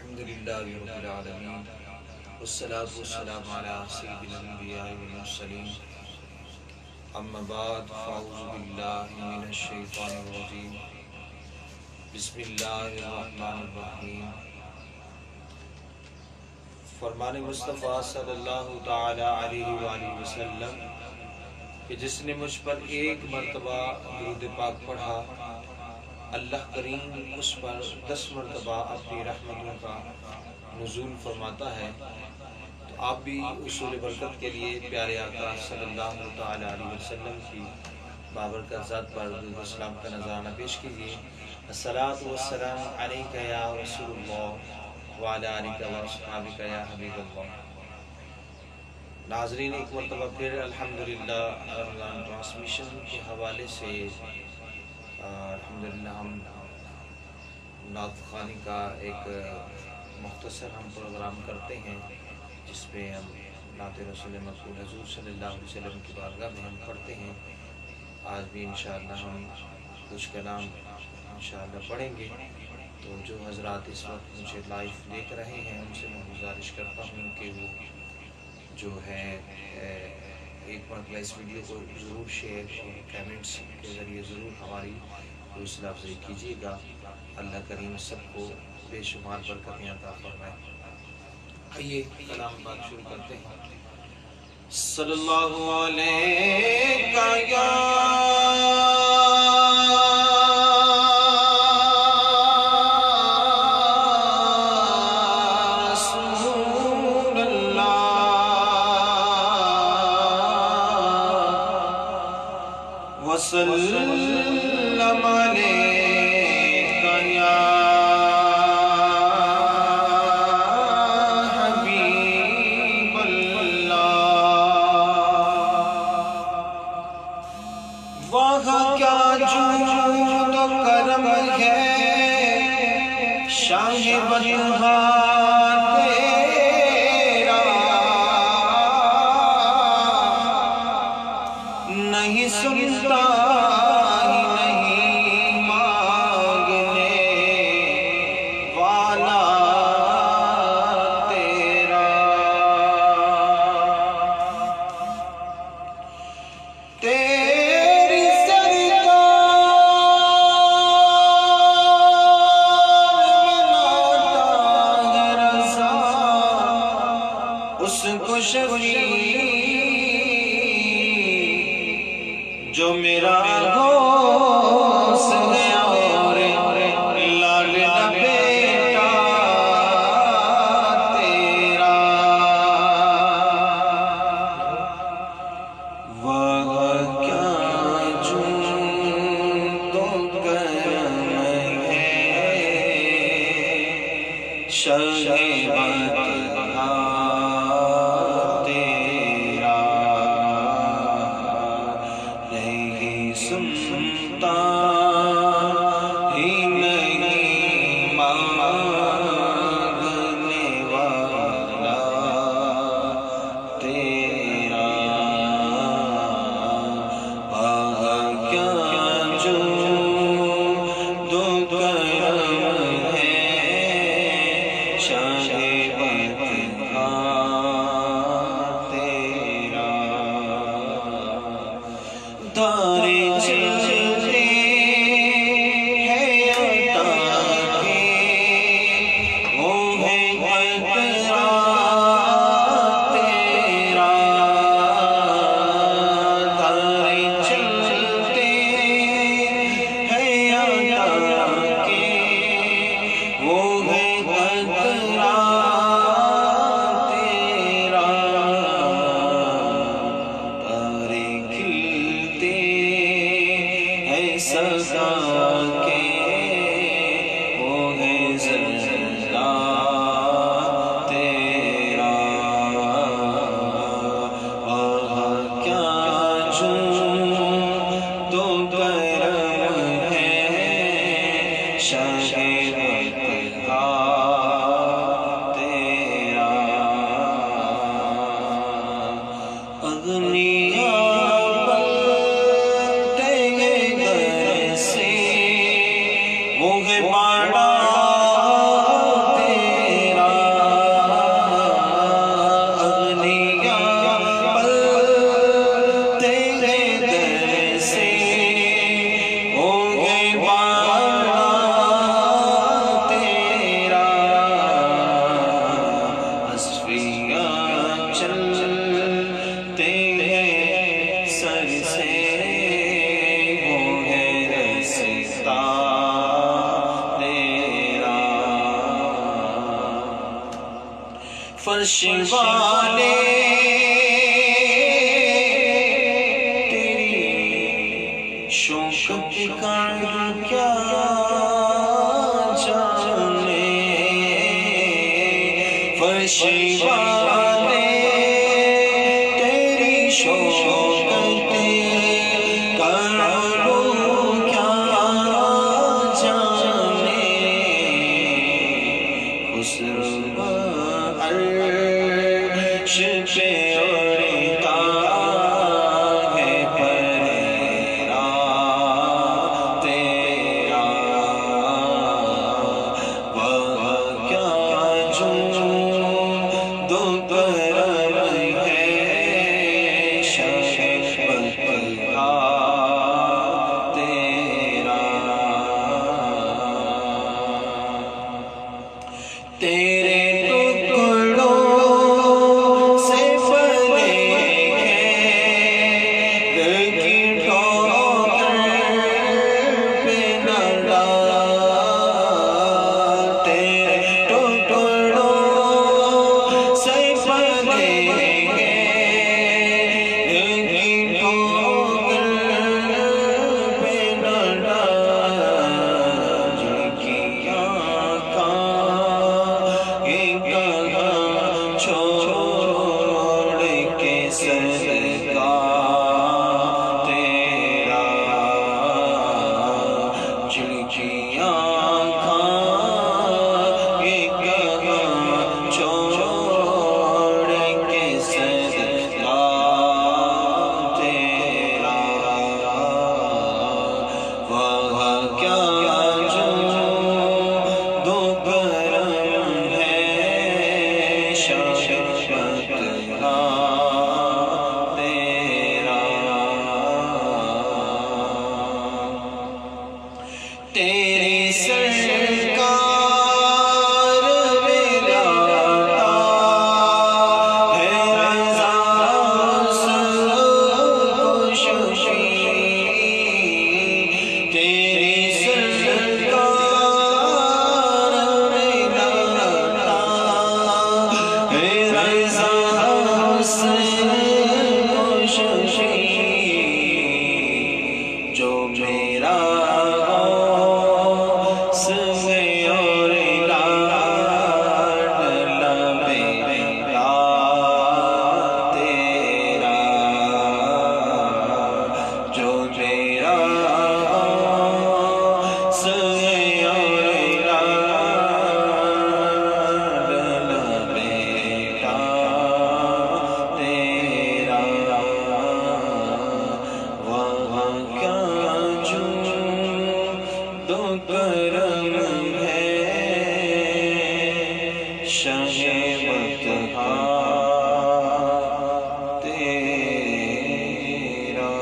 الحمدللہ رب العالمین والصلاة والسلام علی سید الانبیاء والمرسلین اما بعد فاعوذ باللہ من الشیطان الرجیم بسم اللہ الرحمن الرحیم فرمان مصطفیٰ صلی اللہ تعالی علیہ وآلہ وسلم کہ جس نے مجھ پر ایک مرتبہ درود پاک پڑھا اللہ کریم اس پر 10 مرتبہ اپنی رحمتوں کا نزول فرماتا ہے۔ تو آپ بھی اصول برکت کے لیے پیارے آقا صلی اللہ تعالی علیہ وسلم کی بابرکت ذات پر درود و سلام کا نذرانہ پیش کیجیے۔ الصلاۃ والسلام علیک یا رسول اللہ وعلی آلک و اصحابک یا حبیب اللہ۔ ناظرین، ایک مرتبہ پھر الحمدللہ رمضان ٹرانسمیشن کے حوالے سے الحمدللہ ہم نعت خوانی کا ایک مختصر ہم پروگرام کرتے ہیں جس میں ہم نعت رسول مقبول حضور صلی اللہ علیہ وسلم کی بارگاہ میں ہم پڑھتے ہیں۔ آج بھی انشاءاللہ ہم کچھ کلام انشاءاللہ پڑھیں گے۔ تو جو حضرات اس وقت مجھے لائیو دیکھ رہے ہیں ان سے میں گزارش کرتا ہوں کہ وہ جو ہے ایک مرتبہ اس ویڈیو کو ضرور شیئر اور کیمنٹس کے ذریعے ضرور ہماری حوصلہ افزائی کیجیے گا۔ اللہ کریم سب کو بے شمار برکتیں عطا فرمائے۔ آئیے کلام بات شروع کرتے ہیں۔ صلی اللہ علیہ یا وسلم علیک یا حبیب اللہ۔ وہاں کیا جود و کرم ہے شاہ بدہا تیرا، نہیں سنتا ہی نہیں مانگنے والا تیرا۔ تیری سرکار میں ناتا ہے رضا، اس کو شفیع جو میرا غوث ہے اور لاڈلا بیٹا تیرا۔ وہ کیا جود و کرم ہے شاہ بدہا تیرا، نہیں سنتا ہی نہیں مانگنے والا تیرا۔ کیا جود و کرم ہے شاہ فرش والے تیری شوقت کا کیا جانے، فرش والے تیری شوقت کا کیا جانے، خسرو عرش پہ اڑتا ہے پرا تیرا، وہ کیا جو دو کرم ہے شفقت کا تیرا، تیرے تیری سرکار میرا ہے رضا سب خوشی، تیری سرکار میرا ہے رضا سب خوشی، جو میرا کرم ہے شہوت تیرا۔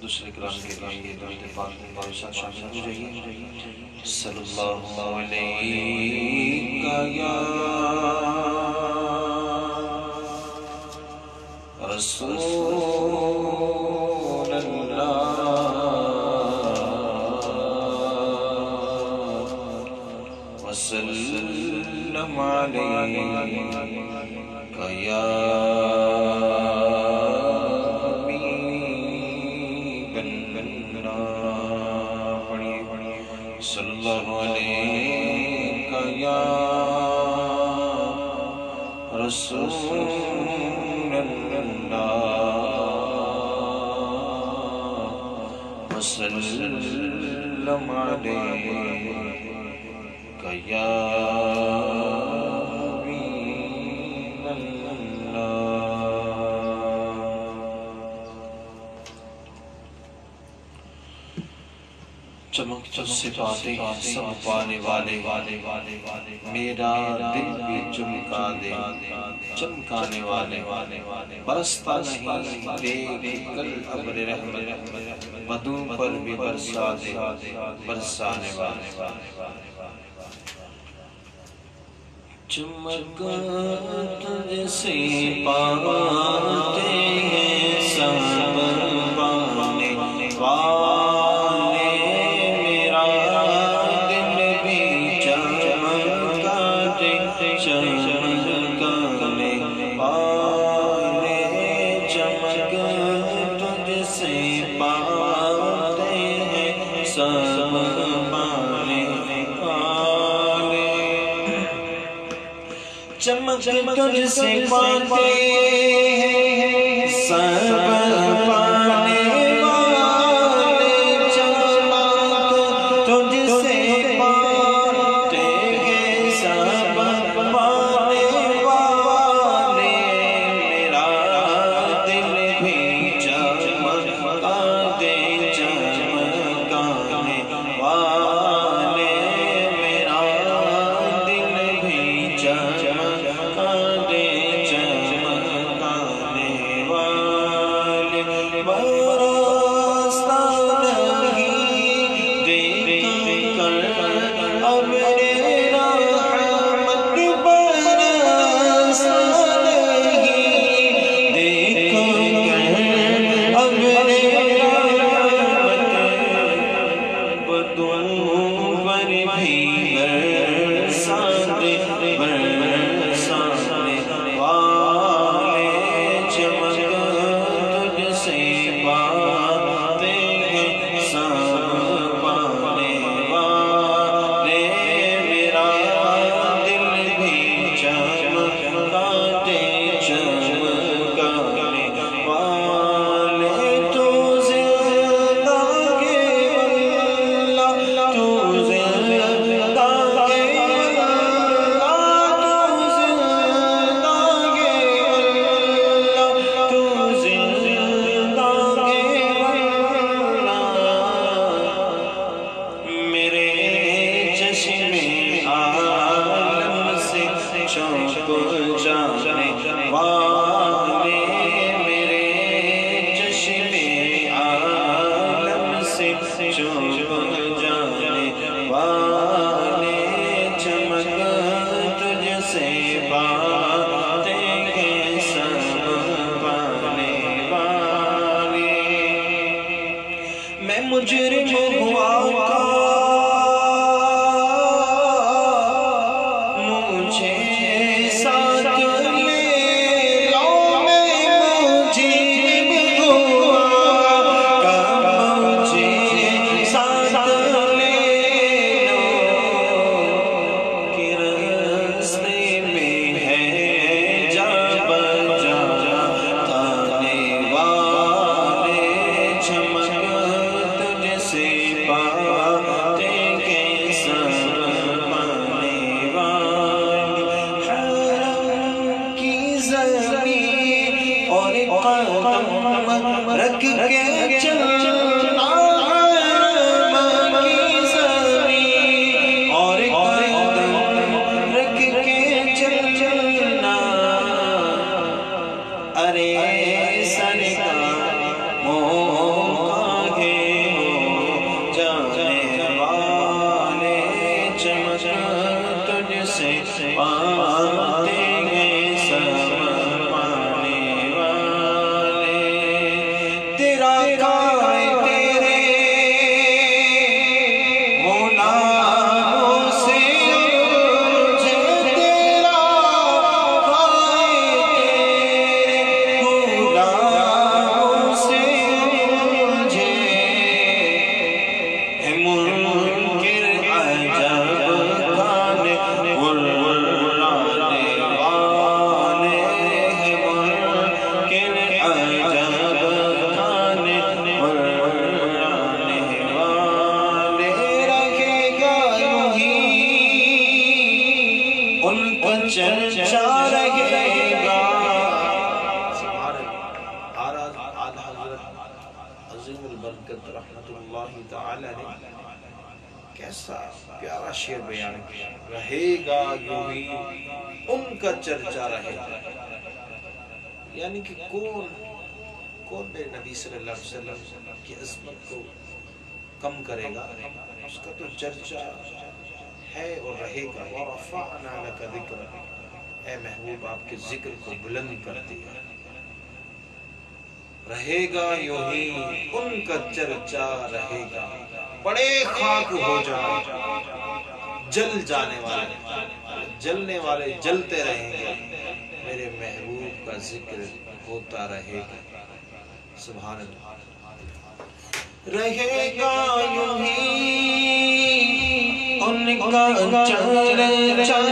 دوسرے کلام کے لیے درود پاک میں شامل ہو جائیے۔ صلی اللہ علیہ یا رسول اللہ، وسلم علیک یا حبیب اللہ، صلی اللہ علیک یا رسول وسلم علیک یا حبیب اللہ۔ چمک صفاتیں سب پانے والے، میرا دل بھی چمکا دے، چمکانے والے، برستا نہیں دیکھ کل ابر رحمت، بدوں پر بھی برسا دے، برسانے والے۔ چمک تجھ سے پاتے ہیں سب پانے والے، میرا دل بھی چمکانے والے چمک تجھ سے پاتے ہیں سب پانے والے چمک تجھ سے پاتے ہیں سب پانے والے چمک تجھ سے پاتے ہیں سب پانے والے میرا دل بھی چمکا دے چمکانے والے میرا دل بھی چمکا دے چمکانے والے برستا نہیں دیکھ کر اب رحمت برستا نہیں دیکھ کر اب رحمت بدوں پر بھی برسانے والے چمک تجھ سے پاتے ہیں سب پانے والے میرا دل بھی چمکا دے چمکانے والے تو زندہ کے اللہ تو زندہ کے جانے والے میرے چشمے عالم سے چوب جانے والے چمک تجھ سے پاتے ہیں سب پانے والے میں مجرم ہوا رکھ کے چلنا حرم کی زمین اور قدم رکھ کے چلنا ارے سرکار موقع ہے جانے والے چمک تجھ سے پاتے ہیں سب پانے والے تیرا کائے تیرے غلاموں سے الجھے تیرا کائے تیرے غلاموں سے الجھے ہے منکر عجب کھانے غلانے والے ہے منکر عجب کھانے غلانے والے رکھے گا یوں ہی ان کا چرچا رہے گا آل حضرت عظیم البرکت رحمت اللہ تعالی نے کیسا پیارا شعر بیان کیا رہے گا یوں ہی ان کا چرچا رہے گا یعنی کہ کون میرے نبی صلی اللہ علیہ وسلم کی عظمت کو کم کرے گا اس کا تو چرچا ہے اور رہے گا وَرَفَعْنَا لَكَ ذِكْرَكَ اے محبوب آپ کے ذکر کو بلند کر دیا رہے گا یوں ہی ان کا چرچا رہے گا بڑے خاک ہو جائے جل جانے والے جلنے والے جلتے رہیں گے، میرے محبوب کا ذکر ہوتا رہے گا۔ سبحان اللہ۔ رہے گا یوں ہی ان کا چرچا،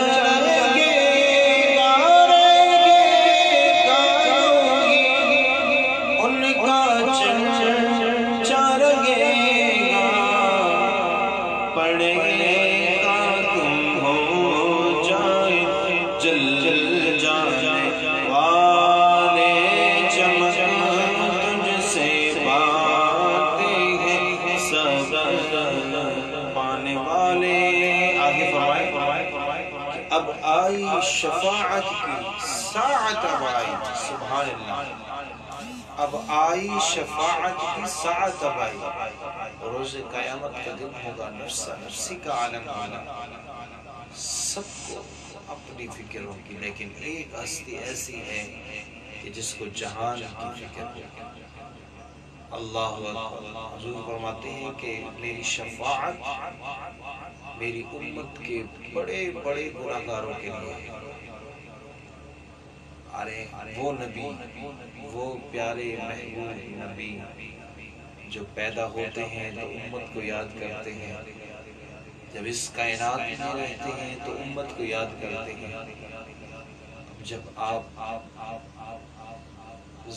اب آئی شفاعت کی ساعت، اب آئی، سبحان اللہ، اب آئی شفاعت کی ساعت، اب آئی، روز قیامت کا دن ہوگا، نفسا نفسی کا عالم ہوگا، سب کو اپنی فکر ہوگی، لیکن ایک ہستی ایسی ہے کہ جس کو جہان کی فکر ہوگی۔ اللہ اکبر۔ حضور فرماتے ہیں کہ میری شفاعت میری امت کے بڑے بڑے گناہگاروں کے لیے ہے۔ ارے وہ نبی، وہ پیارے محبوب نبی جو پیدا ہوتے ہیں تو امت کو یاد کرتے ہیں، جب اس کائنات میں رہتے ہیں تو امت کو یاد کرتے ہیں، جب آپ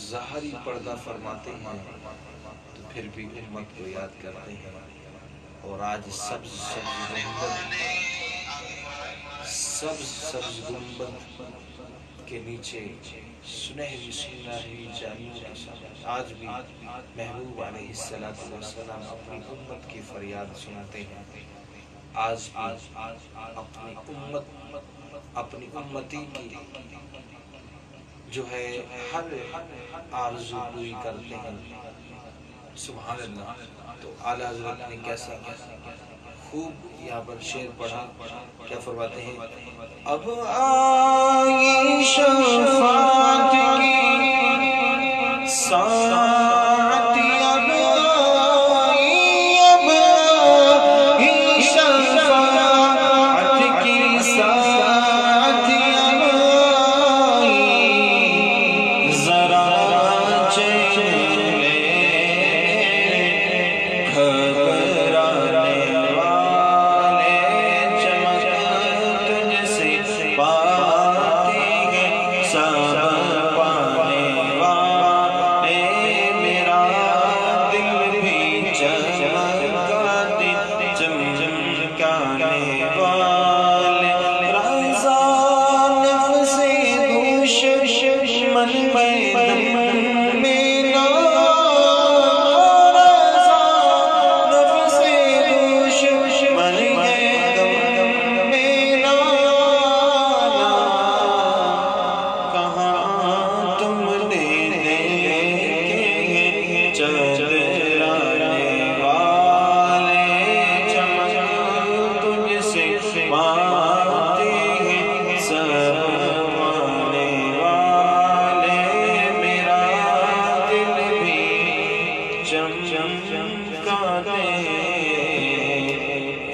ظاہری پردہ فرماتے ہیں تو پھر بھی امت کو یاد کرتے ہیں۔ اور آج سبز گنبد کے نیچے سنہری سنہری جالیوں کے ساتھ آج بھی محبوب علیہ السلام اپنی امت کی فریاد سناتے ہیں۔ آج بھی اپنی امتی کی جو ہے ہر آرزو پوری کرتے ہیں۔ سبحان اللہ۔ تو اعلیٰ حضرت نے کیسا خوب یہاں پر شعر پڑھا، کیا فرماتے ہیں؟ اب آئی شفاعت کی ساعت، اب آئی شفاعت کی ساعت، اب آئی ذرا چین لے گھبرانے والے چمک تجھ سے پاتے ہیں، سب پانے والے میرا دل بھی چمکاتے چمکانے والے، رضا نفس دشمن پیدم میرا، رضا نفس دشمن پیدم میرا، کہاں تم نے دیکھے چترانے والے چمک تجھ سے پاتے ہیں، سب پانے والے میرا دل بھی چمکاتے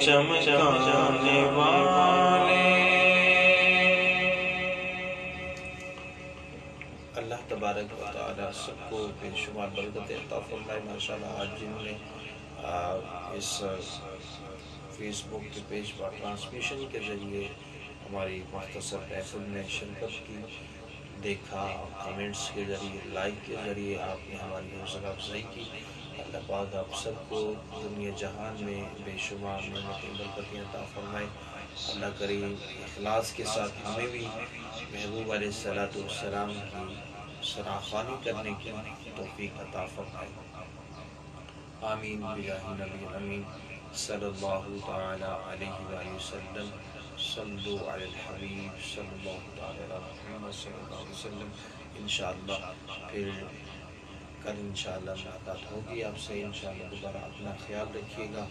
چمکانے والے۔ اللہ تبارک و تعالی سب کو بے شمار برکت عطا فرمائے۔ ماشاءاللہ آج جنہوں نے اس فیس بک کے پیج پر ٹرانسمیشن کے ذریعے ہماری مختصر محفل میں شرکت کی، دیکھا، کمنٹس کے ذریعے، لائک کے ذریعے آپ نے ہماری حوصلہ افزائی کی، اللہ پاک آپ سب کو دنیا جہان میں بے شمار نعمتیں برکتیں عطا فرمائے۔ اللہ کریم اخلاص کے ساتھ ہمیں بھی محبوب علیہ السلام کی سراخوانی کرنے کی توفیق عطا فرمائے۔ آمین بجاہ نبی الامین صلی اللہ تعالی علیہ وآلہ وسلم۔ صلو علی الحبیب صلی اللہ تعالی علی محمد صلی اللہ علیہ وسلم۔ انشاءاللہ پھر کل انشاءاللہ ملاقات ہوگی آپ سے، انشاءاللہ دوبارہ اپنا خیال رکھیے گا،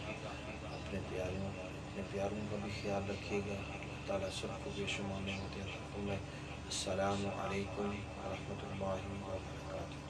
اپنے پیاروں کا بھی خیال رکھیے گا۔ اللہ تعالیٰ سب کو بے شمار نعمتیں عطا فرمائے۔ السلام علیکم ورحمۃ اللہ وبرکاتہ۔